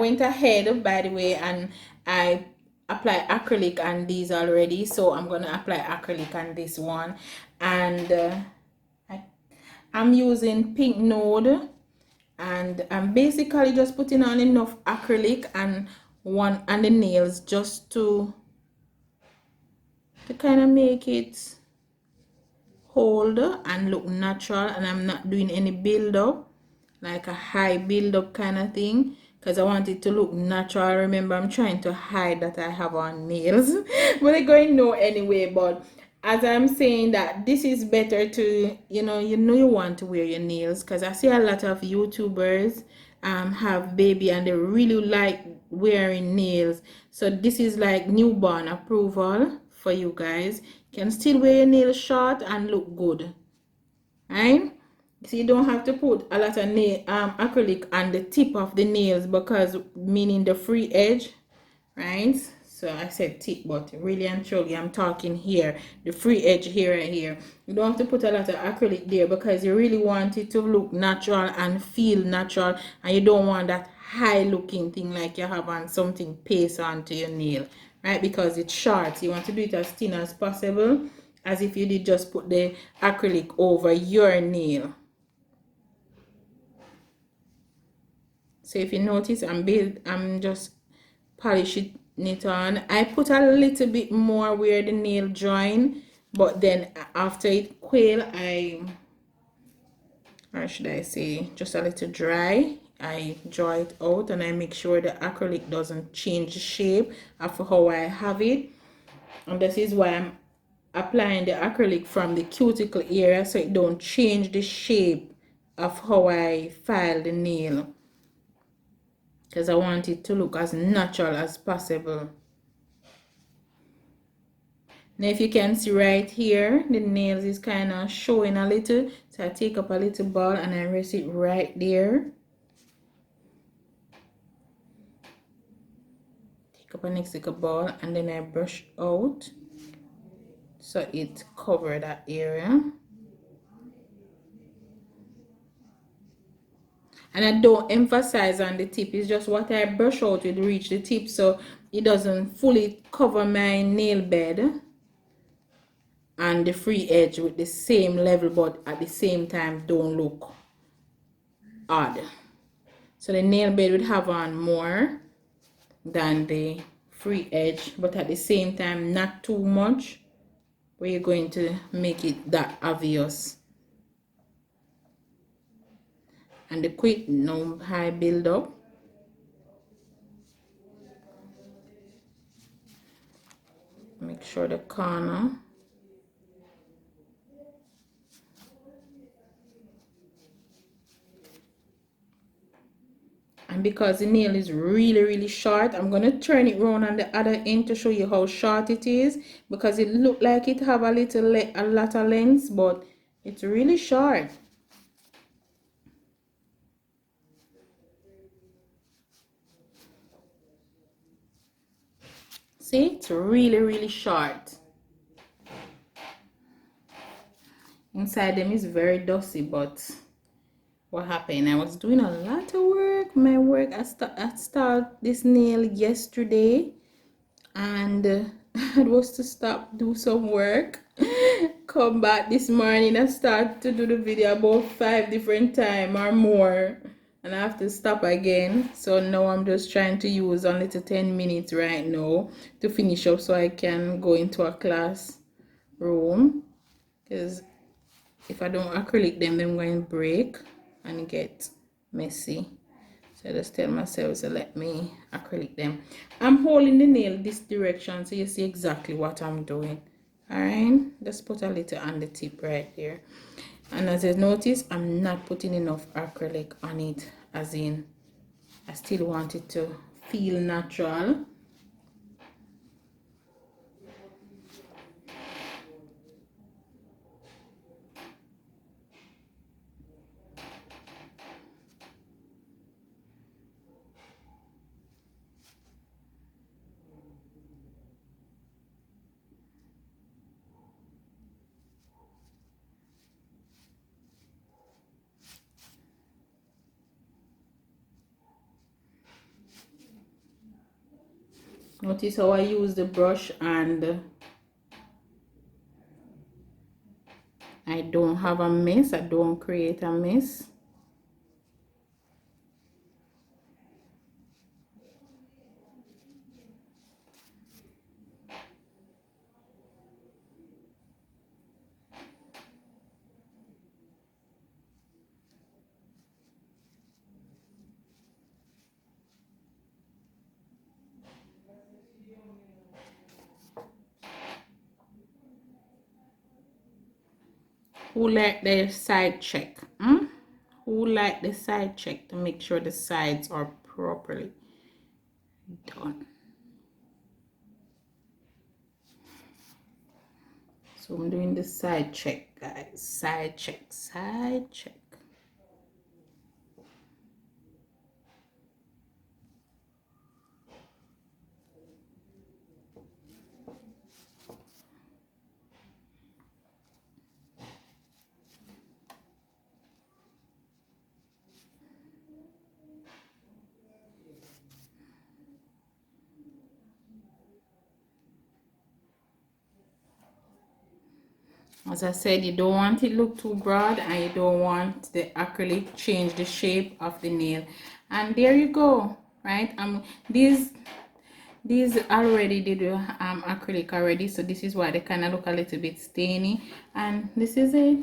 went ahead, by the way, and I apply acrylic on these already, so I'm gonna apply acrylic on this one. And I'm using pink node, and I'm basically just putting on enough acrylic and one on the nails just to kind of make it hold and look natural, and I'm not doing any build up, like a high build up kind of thing, because I want it to look natural. Remember, I'm trying to hide that I have on nails but they're going no anyway. But as I'm saying that this is better to, you want to wear your nails, because I see a lot of YouTubers have baby and they really like wearing nails. So this is like newborn approval for you guys. You can still wear your nails short and look good, right? So you don't have to put a lot of nail acrylic on the tip of the nails, because meaning the free edge, right? So I said tip, but really and truly I'm talking here, the free edge here and here. You don't have to put a lot of acrylic there, because you really want it to look natural and feel natural, and you don't want that high looking thing like you have on something paste onto your nail, right? Because it's short, you want to do it as thin as possible, as if you did just put the acrylic over your nail. So if you notice, I'm just polishing it on. I put a little bit more where the nail join, but then after it quail, or should I say, just a little dry, I draw it out and I make sure the acrylic doesn't change the shape of how I have it. And this is why I'm applying the acrylic from the cuticle area, so it don't change the shape of how I file the nail, because I want it to look as natural as possible. Now if you can see right here, the nails is kind of showing a little, so I take up a little ball and I rest it right there. Take up a next little ball and then I brush out so it cover that area. And I don't emphasize on the tip, it's just what I brush out will reach the tip, so it doesn't fully cover my nail bed and the free edge with the same level, but at the same time don't look odd. So the nail bed would have on more than the free edge, but at the same time not too much where you're going to make it that obvious. And the quick no high build up. Make sure the corner. And because the nail is really short, I'm going to turn it around on the other end to show you how short it is, because it look like it have a lot of length, but it's really short. See, it's really short. Inside them is very dusty, but what happened? I was doing a lot of work. I started this nail yesterday, and I was to stop, do some work, come back this morning and start to do the video about 5 different times or more, and I have to stop again. So now I'm just trying to use only to 10 minutes right now to finish up, so I can go into a class room, because if I don't acrylic them, they're going to break and get messy. So I just tell myself to let me acrylic them. I'm holding the nail this direction so you see exactly what I'm doing. Alright, just put a little on the tip right there. And as you notice, I'm not putting enough acrylic on it, as in I still want it to feel natural. Notice how I use the brush and I don't have a mess. I don't create a mess. Who like the side check? Who like the side check to make sure the sides are properly done? So I'm doing the side check, guys. Side check, side check. As I said, you don't want it look too broad and you don't want the acrylic change the shape of the nail. And there you go, right? These already did acrylic already, so this is why they kind of look a little bit stainy, and this is it.